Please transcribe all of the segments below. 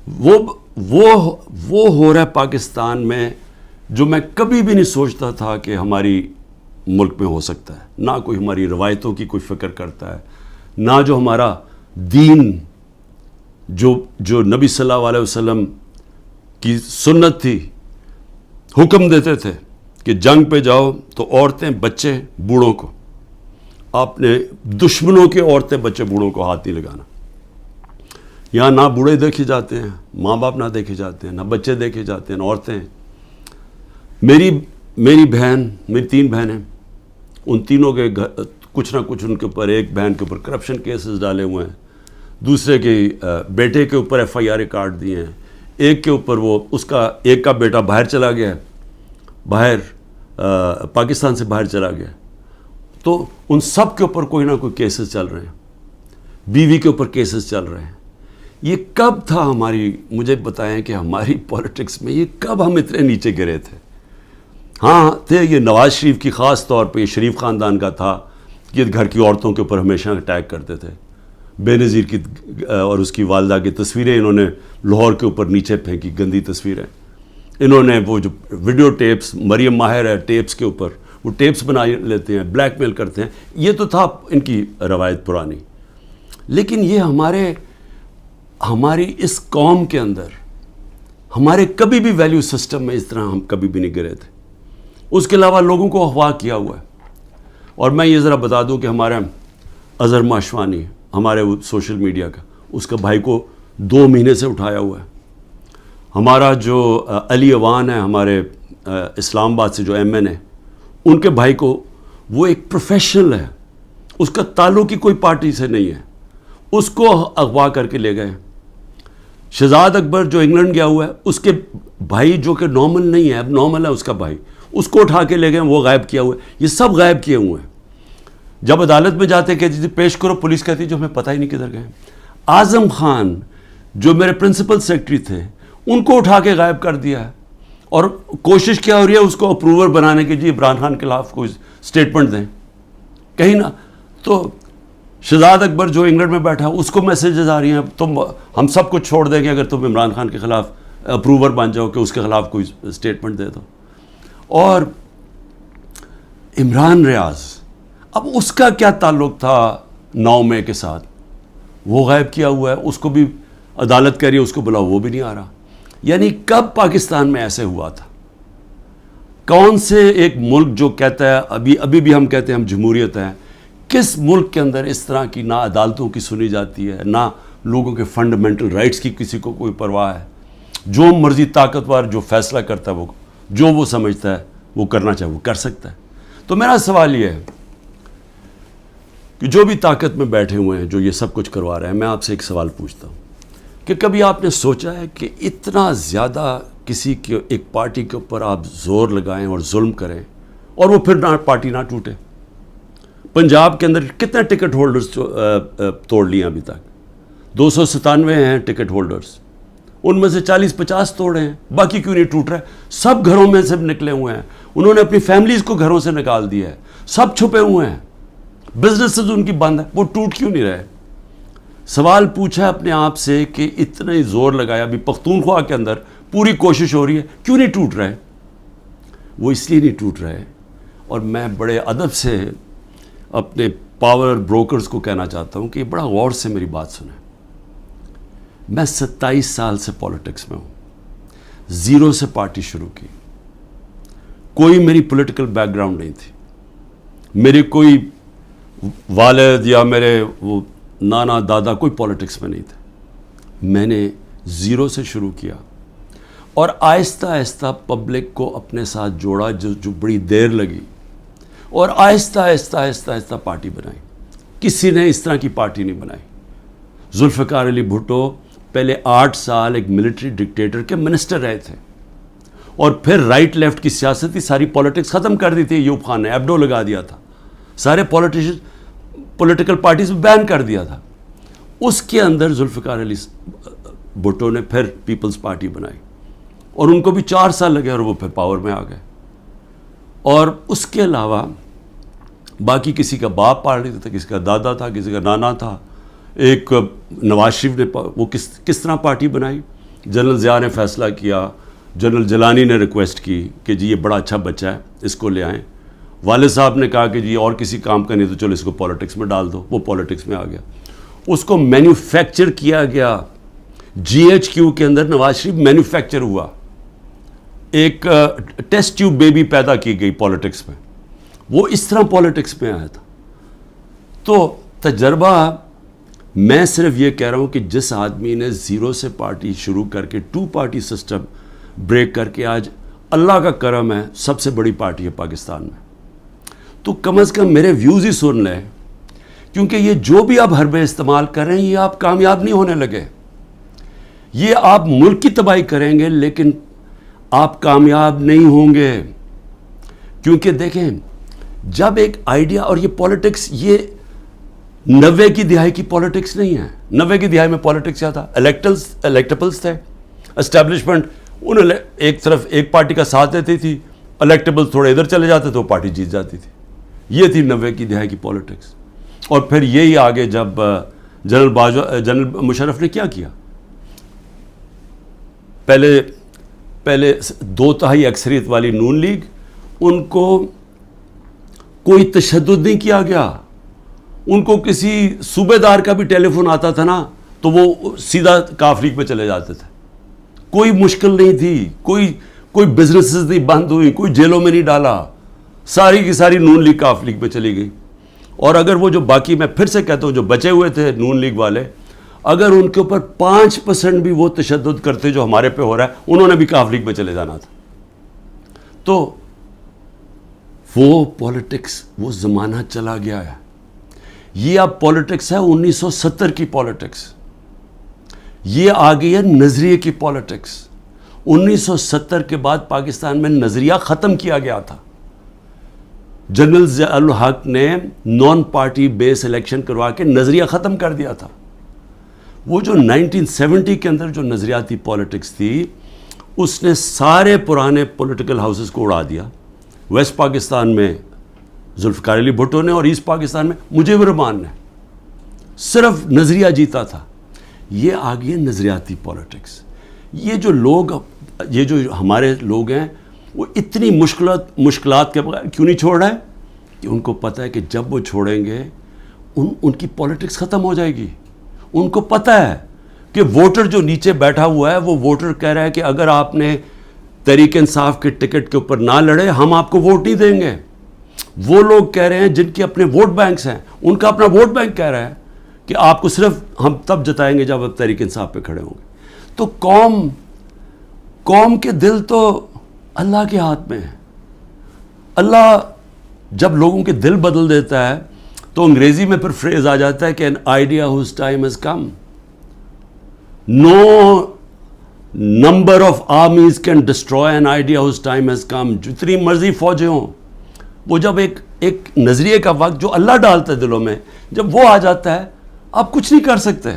وہ ہو رہا ہے پاکستان میں جو میں کبھی بھی نہیں سوچتا تھا کہ ہماری ملک میں ہو سکتا ہے. نہ کوئی ہماری روایتوں کی کوئی فکر کرتا ہے, نہ جو ہمارا دین جو نبی صلی اللہ علیہ وسلم کی سنت تھی, حکم دیتے تھے کہ جنگ پہ جاؤ تو عورتیں بچے بوڑھوں کو, آپ نے دشمنوں کے عورتیں بچے بوڑھوں کو ہاتھ نہیں لگانا. یہاں نہ بوڑھے دیکھے جاتے ہیں, ماں باپ نہ دیکھے جاتے ہیں, نہ بچے دیکھے جاتے ہیں, نہ عورتیں. میری بہن, میری 3 بہنیں, ان تینوں کے کچھ نہ کچھ ان کے اوپر, ایک بہن کے اوپر کرپشن کیسز ڈالے ہوئے ہیں, دوسرے کے بیٹے کے اوپر FIR کاٹ دیے ہیں, ایک کے اوپر ایک کا بیٹا باہر چلا گیا ہے, پاکستان سے باہر چلا گیا. تو ان سب کے اوپر کوئی نہ کوئی کیسز چل رہے ہیں, بیوی کے اوپر کیسز چل رہے ہیں. یہ کب تھا مجھے بتائیں کہ ہماری پولیٹکس میں یہ کب ہم اتنے نیچے گرے تھے؟ ہاں تھے, یہ نواز شریف کی خاص طور پہ, یہ شریف خاندان کا تھا کہ گھر کی عورتوں کے اوپر ہمیشہ اٹیک کرتے تھے. بے نظیر کی اور اس کی والدہ کی تصویریں انہوں نے لاہور کے اوپر نیچے پھینکی, گندی تصویریں. انہوں نے وہ جو ویڈیو ٹیپس, مریم ماہر ہے ٹیپس کے اوپر, وہ ٹیپس بنا لیتے ہیں, بلیک میل کرتے ہیں. یہ تو تھا ان کی روایت پرانی. لیکن یہ ہماری اس قوم کے اندر, ہمارے کبھی بھی ویلیو سسٹم میں اس طرح ہم کبھی بھی نہیں گرے تھے. اس کے علاوہ لوگوں کو اغوا کیا ہوا ہے. اور میں یہ ذرا بتا دوں کہ ہمارا اظہر ماشوانی, ہمارے سوشل میڈیا کا, اس کا بھائی کو 2 مہینے سے اٹھایا ہوا ہے. ہمارا جو علی اوان ہے ہمارے اسلام آباد سے, جو MN ہے, ان کے بھائی کو, وہ ایک پروفیشنل ہے, اس کا تعلق ہی کوئی پارٹی سے نہیں ہے, اس کو اغوا کر کے لے گئے. شہزاد اکبر جو انگلینڈ گیا ہوا ہے, اس کے بھائی جو کہ نارمل نہیں ہے, اب نارمل ہے اس کا بھائی, اس کو اٹھا کے لے گئے, وہ غائب کیا ہوا ہے. یہ سب غائب کیے ہوئے ہیں. جب عدالت میں جاتے کہتی تھی پیش کرو, پولیس کہتی جو ہمیں پتہ ہی نہیں کدھر گئے. اعظم خان جو میرے پرنسپل سیکرٹری تھے, ان کو اٹھا کے غائب کر دیا ہے. اور کوشش کیا ہو رہی ہے اس کو اپروور بنانے کی, جی عمران خان کے خلاف کوئی سٹیٹمنٹ دیں کہیں نہ. تو شہزاد اکبر جو انگلینڈ میں بیٹھا, اس کو میسیجز آ رہی ہیں, ہم سب کچھ چھوڑ دیں گے اگر تم عمران خان کے خلاف اپروور بن جاؤ کہ اس کے خلاف کوئی سٹیٹمنٹ دے دو. اور عمران ریاض, اب اس کا کیا تعلق تھا 9 مئی کے ساتھ, وہ غائب کیا ہوا ہے. اس کو بھی عدالت کہہ رہی ہے اس کو بلاؤ, وہ بھی نہیں آ رہا. یعنی کب پاکستان میں ایسے ہوا تھا؟ کون سے ایک ملک جو کہتا ہے, ابھی بھی ہم کہتے ہیں ہم جمہوریت ہیں, کس ملک کے اندر اس طرح کی نہ عدالتوں کی سنی جاتی ہے, نہ لوگوں کے فنڈامنٹل رائٹس کی کسی کو کوئی پرواہ ہے؟ جو مرضی طاقتور جو فیصلہ کرتا ہے, وہ سمجھتا ہے وہ کرنا چاہے وہ کر سکتا ہے. تو میرا سوال یہ ہے کہ جو بھی طاقت میں بیٹھے ہوئے ہیں, جو یہ سب کچھ کروا رہے ہیں, میں آپ سے ایک سوال پوچھتا ہوں کہ کبھی آپ نے سوچا ہے کہ اتنا زیادہ کسی کے ایک پارٹی کے اوپر آپ زور لگائیں اور ظلم کریں اور وہ پھر پارٹی نہ ٹوٹے؟ پنجاب کے اندر کتنے ٹکٹ ہولڈرز توڑ لیے ابھی تک؟ 297 ہیں ٹکٹ ہولڈرز, ان میں سے 40-50 توڑے ہیں, باقی کیوں نہیں ٹوٹ رہے؟ سب گھروں میں سے نکلے ہوئے ہیں, انہوں نے اپنی فیملیز کو گھروں سے نکال دیا ہے, سب چھپے ہوئے ہیں, بزنسز ان کی بند ہے, وہ ٹوٹ کیوں نہیں رہے؟ سوال پوچھا اپنے آپ سے کہ اتنے زور لگایا, ابھی پختونخوا کے اندر پوری کوشش ہو رہی ہے, کیوں نہیں ٹوٹ رہے؟ وہ اس لیے نہیں ٹوٹ رہے. اور میں بڑے ادب سے اپنے پاور بروکرز کو کہنا چاہتا ہوں کہ بڑا غور سے میری بات سنیں. میں 27 سال سے پولیٹکس میں ہوں, 0 سے پارٹی شروع کی, کوئی میری پولیٹیکل بیک گراؤنڈ نہیں تھی, میرے کوئی والد یا میرے وہ نانا دادا کوئی پولیٹکس میں نہیں تھے. میں نے 0 سے شروع کیا اور آہستہ آہستہ پبلک کو اپنے ساتھ جوڑا, جو بڑی دیر لگی, اور آہستہ آہستہ پارٹی بنائی. کسی نے اس طرح کی پارٹی نہیں بنائی. ذوالفقار علی بھٹو پہلے 8 سال ایک ملٹری ڈکٹیٹر کے منسٹر رہے تھے, اور پھر رائٹ لیفٹ کی سیاست, ساری پولیٹکس ختم کر دی تھی ایوب خان نے, ایبڈو لگا دیا تھا, سارے پولیٹیکل پارٹیز میں بین کر دیا تھا. اس کے اندر ذوالفقار علی بھٹو نے پھر پیپلز پارٹی بنائی, اور ان کو بھی 4 سال لگے اور وہ پھر پاور میں آ گئے. اور اس کے علاوہ باقی کسی کا باپ پارٹی تھا, کسی کا دادا تھا, کسی کا نانا تھا. ایک نواز شریف نے وہ کس طرح پارٹی بنائی, جنرل ضیاء نے فیصلہ کیا, جنرل جیلانی نے ریکویسٹ کی کہ جی یہ بڑا اچھا بچہ ہے, اس کو لے آئیں. والد صاحب نے کہا کہ جی اور کسی کام کا نہیں تو چلو اس کو پالیٹکس میں ڈال دو. وہ پالیٹکس میں آ گیا. اس کو مینوفیکچر کیا گیا. جی ایچ کیو کے اندر نواز شریف مینوفیکچر ہوا. ایک ٹیسٹ ٹیوب بیبی پیدا کی گئی پالیٹکس میں. وہ اس طرح پالیٹکس میں آیا تھا. تو تجربہ, میں صرف یہ کہہ رہا ہوں کہ جس آدمی نے زیرو سے پارٹی شروع کر کے 2 پارٹی سسٹم بریک کر کے آج اللہ کا کرم ہے سب سے بڑی پارٹی ہے پاکستان میں, تو کم از کم میرے ویوز ہی سن لیں, کیونکہ یہ جو بھی آپ حربے استعمال کر رہے ہیں یہ آپ کامیاب نہیں ہونے لگے. یہ آپ ملک کی تباہی کریں گے لیکن آپ کامیاب نہیں ہوں گے. کیونکہ دیکھیں, جب ایک آئیڈیا, اور یہ پالیٹکس یہ 90 کی دہائی کی پالیٹکس نہیں ہے. 90 کی دہائی میں پالیٹکس کیا تھا؟ الیکٹیبلز تھے, اسٹیبلشمنٹ انہوں نے ایک طرف ایک پارٹی کا ساتھ دیتی تھی, الیکٹیبلز تھوڑے ادھر چلے جاتے تو وہ پارٹی جیت جاتی تھی. یہ تھی 90 کی دہائی کی پالیٹکس. اور پھر یہی آگے جب جنرل مشرف نے کیا کیا, پہلے 2/3 اکثریت والی نون لیگ, ان کو کوئی تشدد نہیں کیا گیا. ان کو کسی صوبے دار کا بھی ٹیلی فون آتا تھا نا تو وہ سیدھا کاف لیگ پہ چلے جاتے تھے. کوئی مشکل نہیں تھی, کوئی بزنسز نہیں بند ہوئی, کوئی جیلوں میں نہیں ڈالا, ساری کی ساری نون لیگ کاف لیگ پہ چلی گئی. اور اگر وہ جو باقی, میں پھر سے کہتا ہوں, جو بچے ہوئے تھے نون لیگ والے, اگر ان کے اوپر 5% بھی وہ تشدد کرتے جو ہمارے پہ ہو رہا ہے, انہوں نے بھی کاف لیگ میں چلے جانا تھا. تو وہ پالیٹکس, وہ زمانہ چلا گیا ہے. یہ اب پالیٹکس ہے 1970 کی پالیٹکس. یہ آ گئی ہے نظریے کی پالیٹکس. 1970 کے بعد پاکستان میں نظریہ ختم کیا گیا تھا. جنرل ضیاء الحق نے نان پارٹی بیس الیکشن کروا کے نظریہ ختم کر دیا تھا. وہ جو 1970 کے اندر جو نظریاتی پالیٹکس تھی, اس نے سارے پرانے پولیٹیکل ہاؤسز کو اڑا دیا. ویسٹ پاکستان میں ذوالفقار علی بھٹو نے, اور ایسٹ پاکستان میں مجیب الرحمان نے. صرف نظریہ جیتا تھا. یہ آ گئی ہے نظریاتی پالیٹکس. یہ جو لوگ, یہ جو ہمارے لوگ ہیں, وہ اتنی مشکلات کے بغیر کیوں نہیں چھوڑ رہے؟ کہ ان کو پتہ ہے کہ جب وہ چھوڑیں گے ان کی پالیٹکس ختم ہو جائے گی. ان کو پتہ ہے کہ ووٹر جو نیچے بیٹھا ہوا ہے, وہ ووٹر کہہ رہا ہے کہ اگر آپ نے تحریک انصاف کے ٹکٹ کے اوپر نہ لڑے, ہم آپ کو ووٹ نہیں دیں گے. وہ لوگ کہہ رہے ہیں جن کے اپنے ووٹ بینکس ہیں, ان کا اپنا ووٹ بینک کہہ رہا ہے کہ آپ کو صرف ہم تب جتائیں گے جب آپ تحریک انصاف پہ کھڑے ہوں گے. تو قوم کے دل تو اللہ کے ہاتھ میں ہے. اللہ جب لوگوں کے دل بدل دیتا ہے تو انگریزی میں پھر فریز آ جاتا ہے کہ an idea whose time has come. No number of armies can destroy an idea whose time has come. جتنی مرضی فوجیں ہوں, وہ جب ایک نظریے کا وقت جو اللہ ڈالتا ہے دلوں میں, جب وہ آ جاتا ہے, آپ کچھ نہیں کر سکتے.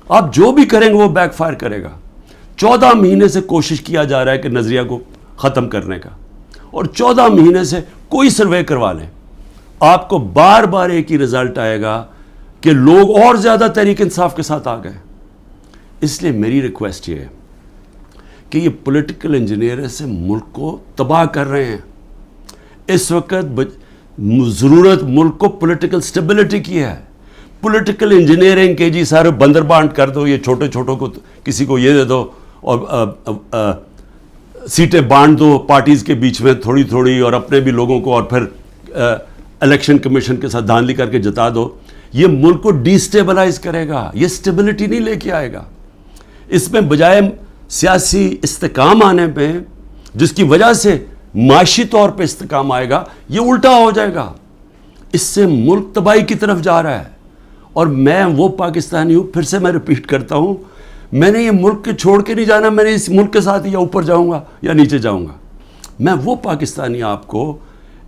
آپ جو بھی کریں گے وہ بیک فائر کرے گا. 14 مہینے سے کوشش کیا جا رہا ہے کہ نظریہ کو ختم کرنے کا, اور 14 مہینے سے کوئی سروے کروا لیں, آپ کو بار بار ایک ہی رزلٹ آئے گا کہ لوگ اور زیادہ تحریک انصاف کے ساتھ آ گئے. اس لیے میری ریکویسٹ یہ ہے کہ یہ پولیٹیکل انجینئر سے ملک کو تباہ کر رہے ہیں. اس وقت ضرورت ملک کو پولیٹیکل سٹیبلٹی کی ہے. پولیٹیکل انجینئرنگ کے جی سارے بندر بانٹ کر دو, یہ چھوٹے چھوٹوں کو کسی کو یہ دے دو, اور سیٹیں بانٹ دو پارٹیز کے بیچ میں تھوڑی تھوڑی, اور اپنے بھی لوگوں کو, اور پھر الیکشن کمیشن کے ساتھ دھاندلی کر کے جتا دو. یہ ملک کو ڈی سٹیبلائز کرے گا, یہ سٹیبلٹی نہیں لے کے آئے گا. اس میں بجائے سیاسی استحکام آنے پہ, جس کی وجہ سے معاشی طور پہ استحکام آئے گا, یہ الٹا ہو جائے گا. اس سے ملک تباہی کی طرف جا رہا ہے. اور میں وہ پاکستانی ہوں, پھر سے میں ریپیٹ کرتا ہوں, میں نے یہ ملک کے چھوڑ کے نہیں جانا. میں نے اس ملک کے ساتھ یا اوپر جاؤں گا یا نیچے جاؤں گا. میں وہ پاکستانی آپ کو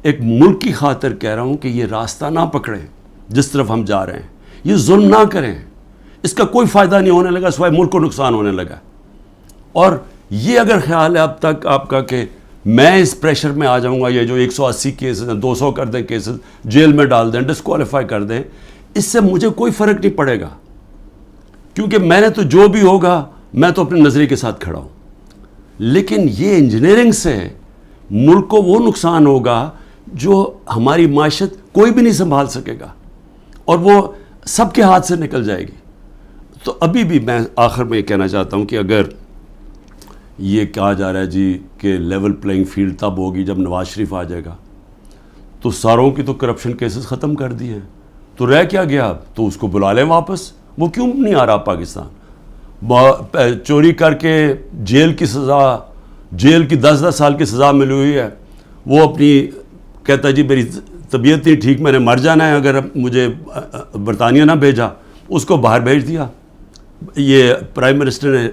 ایک ملک کی خاطر کہہ رہا ہوں کہ یہ راستہ نہ پکڑیں جس طرف ہم جا رہے ہیں. یہ ظلم نہ کریں, اس کا کوئی فائدہ نہیں ہونے لگا سوائے ملک کو نقصان ہونے لگا. اور یہ اگر خیال ہے اب تک آپ کا کہ میں اس پریشر میں آ جاؤں گا, یہ جو 180 کیسز ہیں 200 کر دیں, کیسز جیل میں ڈال دیں, ڈسکوالیفائی کر دیں, اس سے مجھے کوئی فرق نہیں پڑے گا. کیونکہ میں نے تو جو بھی ہوگا میں تو اپنے نظریے کے ساتھ کھڑا ہوں، لیکن یہ انجینئرنگ سے ملک کو وہ نقصان ہوگا جو ہماری معیشت کوئی بھی نہیں سنبھال سکے گا، اور وہ سب کے ہاتھ سے نکل جائے گی۔ تو ابھی بھی میں آخر میں یہ کہنا چاہتا ہوں کہ اگر یہ کہا جا رہا ہے جی کہ لیول پلینگ فیلڈ تب ہوگی جب نواز شریف آ جائے گا، تو ساروں کی تو کرپشن کیسز ختم کر دیے ہیں، تو رہ کیا گیا اب؟ تو اس کو بلا لیں واپس، وہ کیوں نہیں آ رہا پاکستان؟ چوری کر کے جیل کی سزا، جیل کی 10 سال کی سزا ملی ہوئی ہے، وہ اپنی کہتا ہے جی میری طبیعت نہیں ٹھیک، میں نے مر جانا ہے اگر مجھے برطانیہ نہ بھیجا، اس کو باہر بھیج دیا۔ یہ پرائم منسٹر نے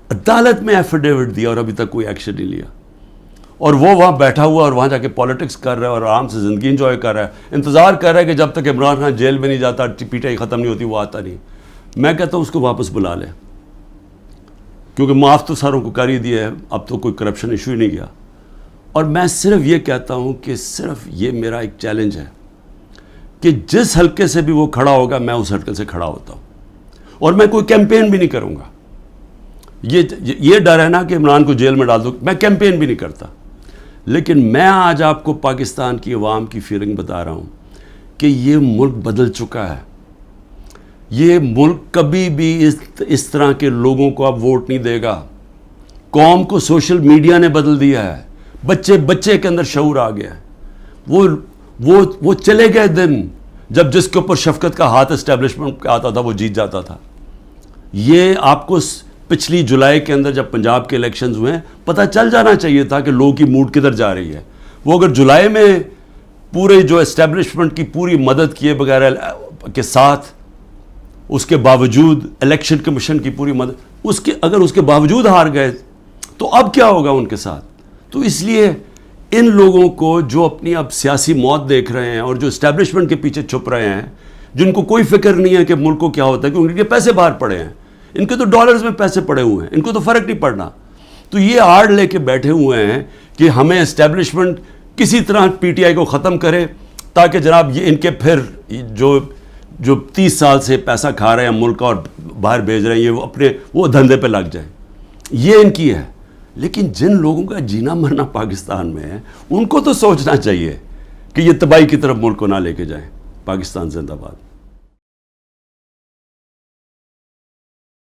عدالت میں ایفیڈیوٹ دیا اور ابھی تک کوئی ایکشن نہیں لیا، اور وہ وہاں بیٹھا ہوا اور وہاں جا کے پالیٹکس کر رہا ہے اور آرام سے زندگی انجوائے کر رہا ہے، انتظار کر رہا ہے کہ جب تک عمران خان جیل میں نہیں جاتا، پی ٹی آئی ختم نہیں ہوتی، وہ آتا نہیں۔ میں کہتا ہوں اس کو واپس بلا لیں، کیونکہ معاف تو ساروں کو کر ہی دیا ہے، اب تو کوئی کرپشن ایشو ہی نہیں گیا۔ اور میں صرف یہ کہتا ہوں کہ صرف یہ میرا ایک چیلنج ہے کہ جس حلقے سے بھی وہ کھڑا ہوگا میں اس حلقے سے کھڑا ہوتا ہوں، اور میں کوئی کیمپین بھی نہیں کروں گا۔ یہ ڈر ہے نا کہ عمران کو جیل میں ڈال دو، میں کیمپین بھی نہیں کرتا، لیکن میں آج آپ کو پاکستان کی عوام کی فیلنگ بتا رہا ہوں کہ یہ ملک بدل چکا ہے۔ یہ ملک کبھی بھی اس طرح کے لوگوں کو اب ووٹ نہیں دے گا۔ قوم کو سوشل میڈیا نے بدل دیا ہے، بچے کے اندر شعور آ گیا ہے۔ وہ چلے گئے دن جب جس کے اوپر شفقت کا ہاتھ اسٹیبلشمنٹ کا آتا تھا وہ جیت جاتا تھا۔ یہ آپ کو پچھلی جولائی کے اندر جب پنجاب کے الیکشنز ہوئے پتہ چل جانا چاہیے تھا کہ لوگوں کی موڈ کدھر جا رہی ہے۔ وہ اگر جولائی میں پورے جو اسٹیبلشمنٹ کی پوری مدد کیے بغیر کے ساتھ، اس کے باوجود الیکشن کمیشن کی پوری مدد، اگر اس کے باوجود ہار گئے تو اب کیا ہوگا ان کے ساتھ؟ تو اس لیے ان لوگوں کو جو اپنی اب سیاسی موت دیکھ رہے ہیں اور جو اسٹیبلشمنٹ کے پیچھے چھپ رہے ہیں، جن کو کوئی فکر نہیں ہے کہ ملک کو کیا ہوتا ہے، کیونکہ ان کے پیسے باہر پڑے ہیں، ان کے تو ڈالرز میں پیسے پڑے ہوئے ہیں، ان کو تو فرق نہیں پڑنا، تو یہ آڑ لے کے بیٹھے ہوئے ہیں کہ ہمیں اسٹیبلشمنٹ کسی طرح پی ٹی آئی کو ختم کرے تاکہ جناب یہ ان کے پھر جو 30 سال سے پیسہ کھا رہے ہیں ملک کا اور باہر بھیج رہے ہیں، یہ اپنے وہ دھندے پہ لگ جائیں۔ یہ ان کی ہے، لیکن جن لوگوں کا جینا مرنا پاکستان میں ہے ان کو تو سوچنا چاہیے کہ یہ تباہی کی طرف ملک کو نہ لے کے جائیں۔ پاکستان زندہ باد۔